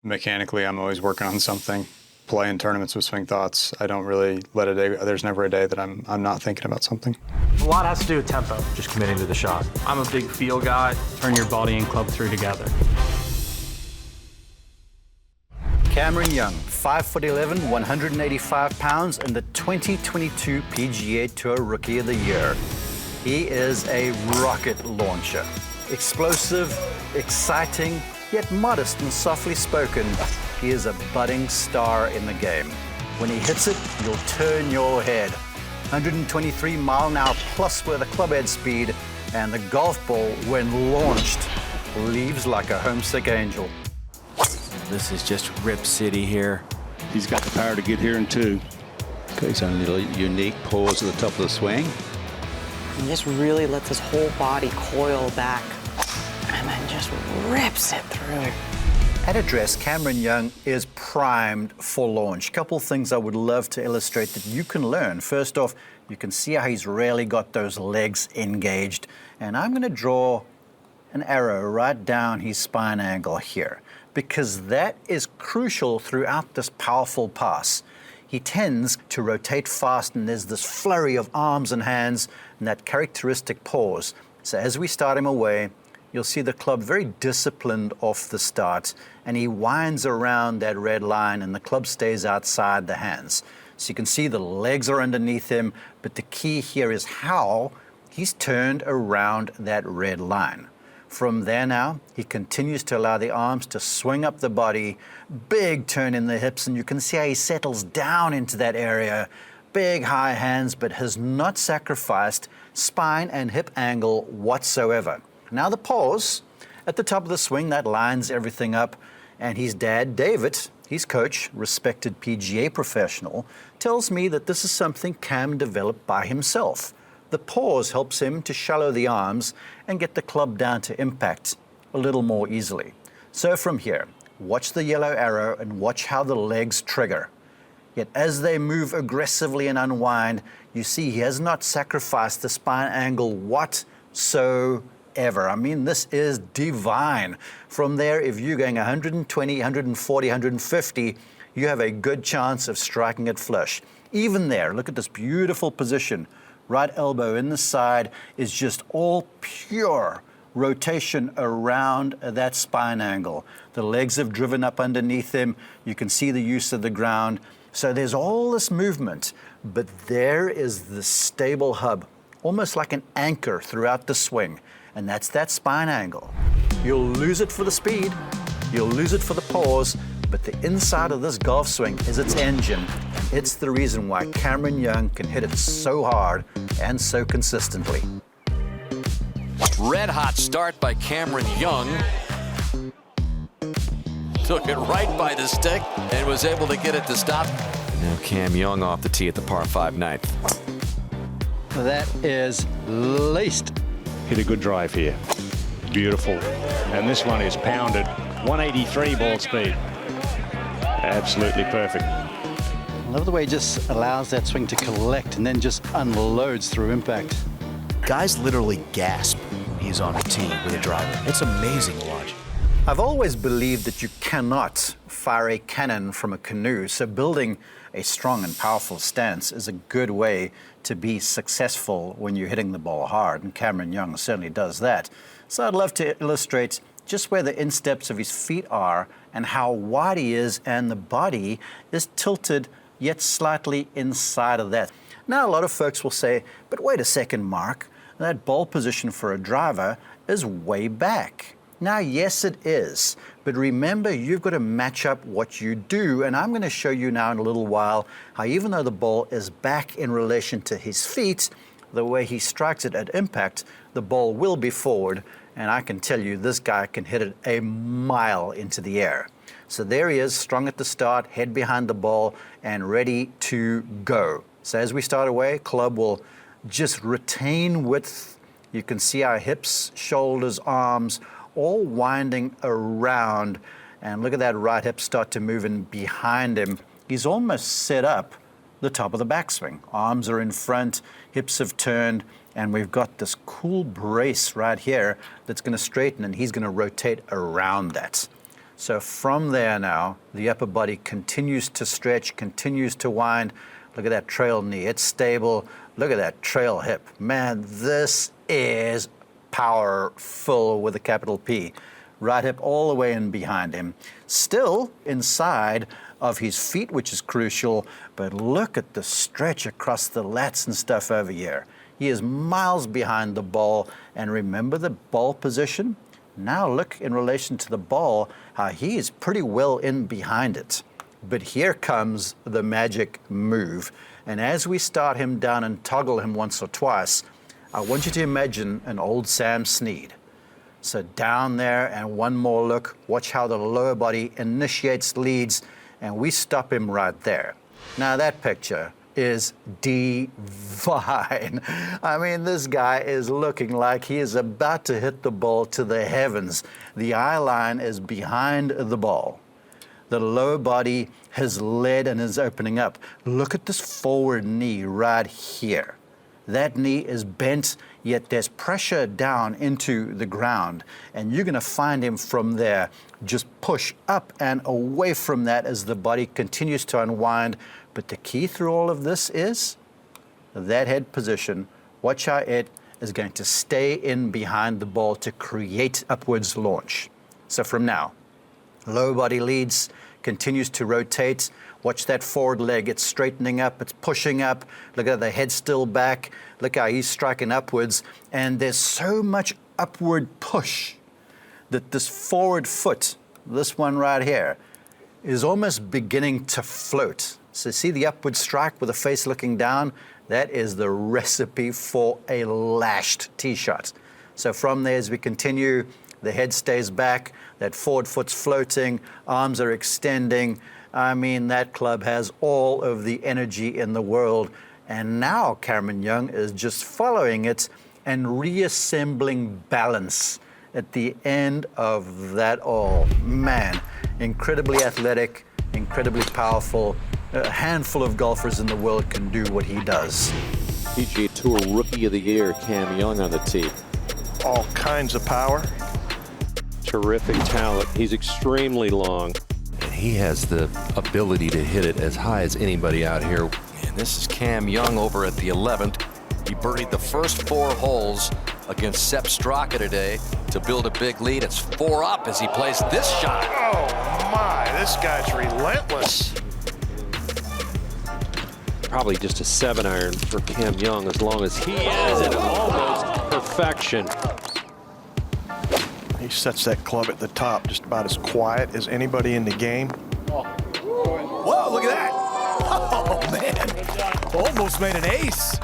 Mechanically, I'm always working on something. Playing tournaments with Swing Thoughts, I don't really let a day, there's never a day that I'm not thinking about something. A lot has to do with tempo. Just committing to the shot. I'm a big feel guy. Turn your body and club through together. Cameron Young, 5'11", 185 pounds, and the 2022 PGA Tour Rookie of the Year. He is a rocket launcher. Explosive, exciting, yet modest and softly spoken. He is a budding star in the game. When he hits it, you'll turn your head. 123 mile-an-hour plus with a club head speed, and the golf ball, when launched, leaves like a homesick angel. This is just Rip City here. He's got the power to get here in two. Got his own little unique pause at the top of the swing. And just really lets his whole body coil back and then just rips it through. At address, Cameron Young is primed for launch. Couple things I would love to illustrate that you can learn. First off, you can see how he's really got those legs engaged. And I'm going to draw an arrow right down his spine angle here, because that is crucial throughout this powerful pass. He tends to rotate fast, and there's this flurry of arms and hands and that characteristic pause. So as we start him away, you'll see the club very disciplined off the start, and he winds around that red line and the club stays outside the hands. So you can see the legs are underneath him, but the key here is how he's turned around that red line. From there now, he continues to allow the arms to swing up the body, big turn in the hips, and you can see how he settles down into that area. Big high hands, but has not sacrificed spine and hip angle whatsoever. Now the pause at the top of the swing, that lines everything up, and his dad, David, his coach, respected PGA professional, tells me that this is something Cam developed by himself. The pause helps him to shallow the arms and get the club down to impact a little more easily. So from here, watch the yellow arrow and watch how the legs trigger. Yet as they move aggressively and unwind, you see he has not sacrificed the spine angle whatsoever. I mean, this is divine. From there, if you're going 120, 140, 150, you have a good chance of striking it flush. Even there, look at this beautiful position. Right elbow in the side is just all pure rotation around that spine angle. The legs have driven up underneath him. You can see the use of the ground. So there's all this movement, but there is the stable hub, almost like an anchor throughout the swing, and that's that spine angle. You'll lose it for the speed, you'll lose it for the pause, but the inside of this golf swing is its engine. It's the reason why Cameron Young can hit it so hard and so consistently. Red hot start by Cameron Young. Took it right by the stick and was able to get it to stop. Now Cam Young off the tee at the par 5 ninth. That is laced. Hit a good drive here. Beautiful. And this one is pounded. 183 ball speed. Absolutely perfect. I love the way he just allows that swing to collect and then just unloads through impact. Guys literally gasp when he's on a tee with a driver. It's amazing to watch. I've always believed that you cannot fire a cannon from a canoe, so building a strong and powerful stance is a good way to be successful when you're hitting the ball hard, and Cameron Young certainly does that. So I'd love to illustrate just where the insteps of his feet are and how wide he is, and the body is tilted yet slightly inside of that. Now a lot of folks will say, but wait a second, Mark, that ball position for a driver is way back. Now, yes, it is, but remember, you've got to match up what you do, and I'm going to show you now in a little while how even though the ball is back in relation to his feet, the way he strikes it at impact, the ball will be forward, and I can tell you this guy can hit it a mile into the air. So there he is, strong at the start, head behind the ball, and ready to go. So as we start away, club will just retain width. You can see our hips, shoulders, arms, all winding around, and look at that right hip start to move in behind him. He's almost set up the top of the backswing. Arms are in front, hips have turned, and we've got this cool brace right here that's going to straighten, and he's going to rotate around that. So from there now, the upper body continues to stretch, continues to wind. Look at that trail knee, it's stable. Look at that trail hip. Man, this is powerful with a capital P. Right hip all the way in behind him. Still inside of his feet, which is crucial, but look at the stretch across the lats and stuff over here. He is miles behind the ball, and remember the ball position? Now look in relation to the ball, how he is pretty well in behind it. But here comes the magic move. And as we start him down and toggle him once or twice, I want you to imagine an old Sam Snead. So down there and one more look, watch how the lower body initiates, leads, and we stop him right there. Now that picture is divine. I mean, this guy is looking like he is about to hit the ball to the heavens. The eye line is behind the ball. The lower body has led and is opening up. Look at this forward knee right here. That knee is bent, yet there's pressure down into the ground. And you're going to find him from there. Just push up and away from that as the body continues to unwind. But the key through all of this is that head position. Watch how it is going to stay in behind the ball to create upwards launch. So from now, lower body leads, continues to rotate. Watch that forward leg, it's straightening up, it's pushing up. Look at the head still back. Look how he's striking upwards. And there's so much upward push that this forward foot, this one right here, is almost beginning to float. So see the upward strike with the face looking down? That is the recipe for a lashed tee shot. So from there, as we continue, the head stays back, that forward foot's floating, arms are extending. I mean, that club has all of the energy in the world. And now Cameron Young is just following it and reassembling balance at the end of that all. Man, incredibly athletic, incredibly powerful. A handful of golfers in the world can do what he does. PGA Tour Rookie of the Year, Cam Young on the tee. All kinds of power. Terrific talent. He's extremely long. And he has the ability to hit it as high as anybody out here. And this is Cam Young over at the 11th. He birdied the first 4 holes against Sepp Straka today to build a big lead. It's 4 up as he plays this shot. Oh my, this guy's relentless. Probably just a 7-iron for Cam Young, as long as he is in almost perfection. He sets that club at the top just about as quiet as anybody in the game. Whoa, look at that. Oh, man. Almost made an ace.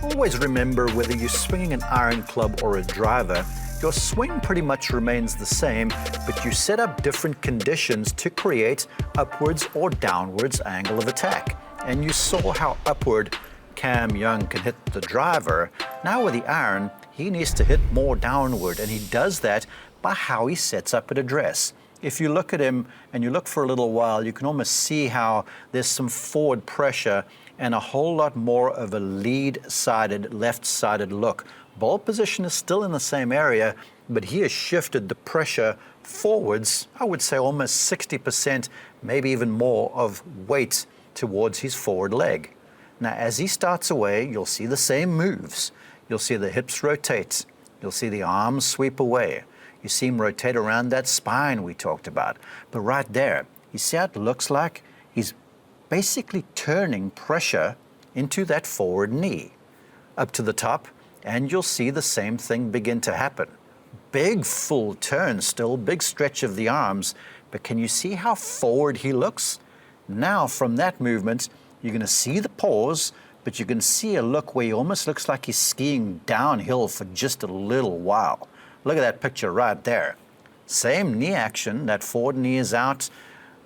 Always remember, whether you're swinging an iron club or a driver, your swing pretty much remains the same, but you set up different conditions to create upwards or downwards angle of attack. And you saw how upward Cam Young can hit the driver. Now with the iron, he needs to hit more downward, and he does that by how he sets up at address. If you look at him and you look for a little while, you can almost see how there's some forward pressure and a whole lot more of a lead-sided, left-sided look. Ball position is still in the same area, but he has shifted the pressure forwards, I would say almost 60%, maybe even more of weight towards his forward leg. Now, as he starts away, you'll see the same moves. You'll see the hips rotate. You'll see the arms sweep away. You see him rotate around that spine we talked about. But right there, you see how it looks like he's basically turning pressure into that forward knee. Up to the top, and you'll see the same thing begin to happen. Big full turn still, big stretch of the arms, but can you see how forward he looks? Now from that movement, you're going to see the pause, but you can see a look where he almost looks like he's skiing downhill for just a little while. Look at that picture right there. Same knee action, that forward knee is out,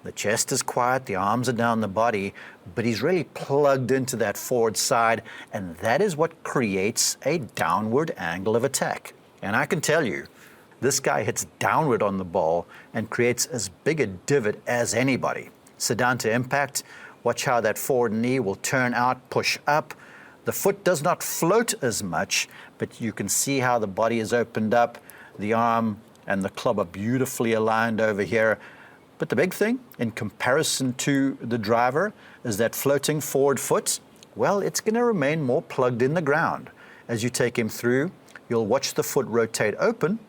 the chest is quiet, the arms are down the body, but he's really plugged into that forward side, and that is what creates a downward angle of attack. And I can tell you, this guy hits downward on the ball and creates as big a divot as anybody. So down to impact, watch how that forward knee will turn out, push up. The foot does not float as much, but you can see how the body is opened up. The arm and the club are beautifully aligned over here. But the big thing, in comparison to the driver, is that floating forward foot. Well, it's going to remain more plugged in the ground. As you take him through, you'll watch the foot rotate open,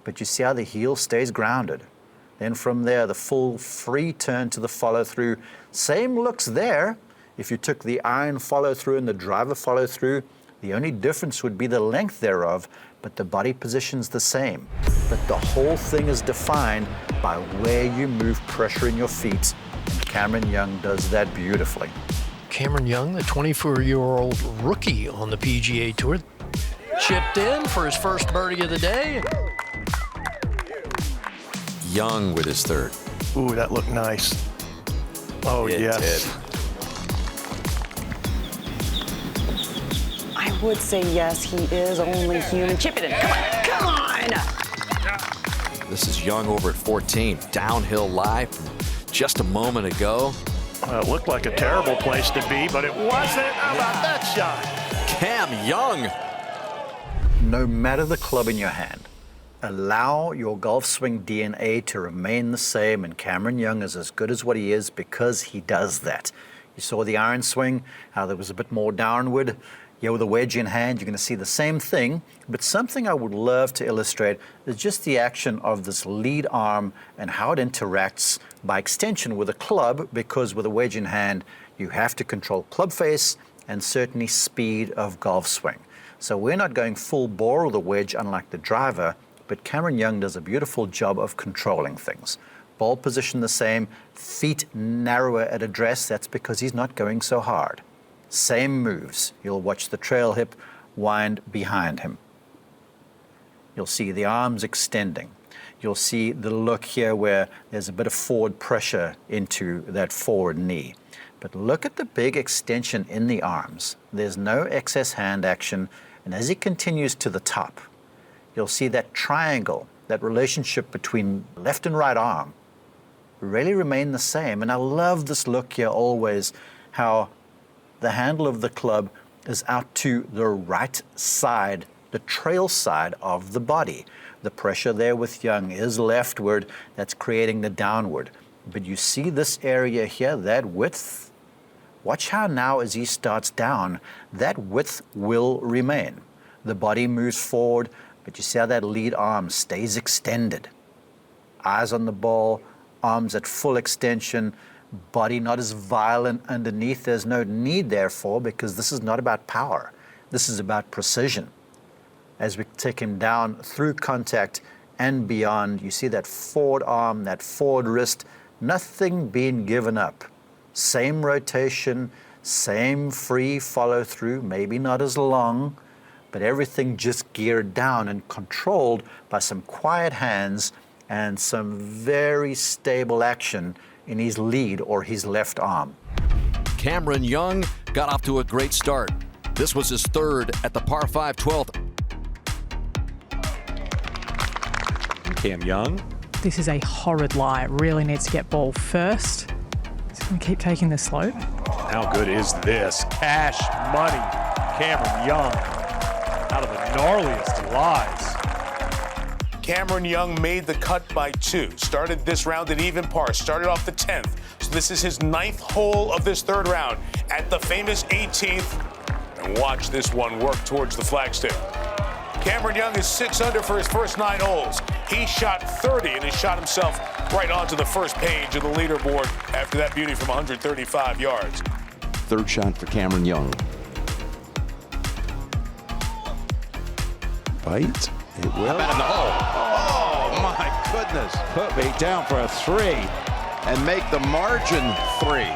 but you see how the heel stays grounded. Then from there, the full free turn to the follow-through. Same looks there. If you took the iron follow-through and the driver follow-through, the only difference would be the length thereof, but the body position's the same. But the whole thing is defined by where you move pressure in your feet, and Cameron Young does that beautifully. Cameron Young, the 24-year-old rookie on the PGA Tour, chipped in for his first birdie of the day. Young with his third. Ooh, that looked nice. Oh, It yes. did. I would say yes, he is only human. Chip it in. Come on! This is Young over at 14. Downhill lie from just a moment ago. It looked like a terrible place to be, but it wasn't. How about that shot? Cam Young. No matter the club in your hand, allow your golf swing DNA to remain the same, and Cameron Young is as good as what he is because he does that. You saw the iron swing, how there was a bit more downward. Yeah, with a wedge in hand, you're going to see the same thing, but something I would love to illustrate is just the action of this lead arm and how it interacts by extension with a club, because with a wedge in hand, you have to control club face and certainly speed of golf swing. So we're not going full bore with a wedge unlike the driver, but Cameron Young does a beautiful job of controlling things. Ball position the same, feet narrower at address, that's because he's not going so hard. Same moves. You'll watch the trail hip wind behind him. You'll see the arms extending. You'll see the look here where there's a bit of forward pressure into that forward knee. But look at the big extension in the arms. There's no excess hand action, and as he continues to the top, you'll see that triangle, that relationship between left and right arm really remain the same. And I love this look here always, how the handle of the club is out to the right side, the trail side of the body. The pressure there with Young is leftward, that's creating the downward. But you see this area here, that width? Watch how now as he starts down, that width will remain. The body moves forward, but you see how that lead arm stays extended. Eyes on the ball, arms at full extension, body not as violent underneath. There's no need therefore, because this is not about power. This is about precision. As we take him down through contact and beyond, you see that forward arm, that forward wrist, nothing being given up. Same rotation, same free follow through, maybe not as long, but everything just geared down and controlled by some quiet hands and some very stable action in his lead or his left arm. Cameron Young got off to a great start. This was his third at the par 5 12th. Cam Young. This is a horrid lie. It really needs to get ball first. He's going to keep taking the slope. How good is this? Cash money. Cameron Young. Out of the gnarliest lies. Cameron Young made the cut by 2. Started this round at even par. Started off the 10th. So this is his 9th hole of this third round at the famous 18th. And watch this one work towards the flagstick. Cameron Young is 6 under for his first 9 holes. He shot 30 and has shot himself right onto the first page of the leaderboard after that beauty from 135 yards. Third shot for Cameron Young. Bite. It will. I'm in the hole. Oh, my goodness. Put me down for a 3 and make the margin 3.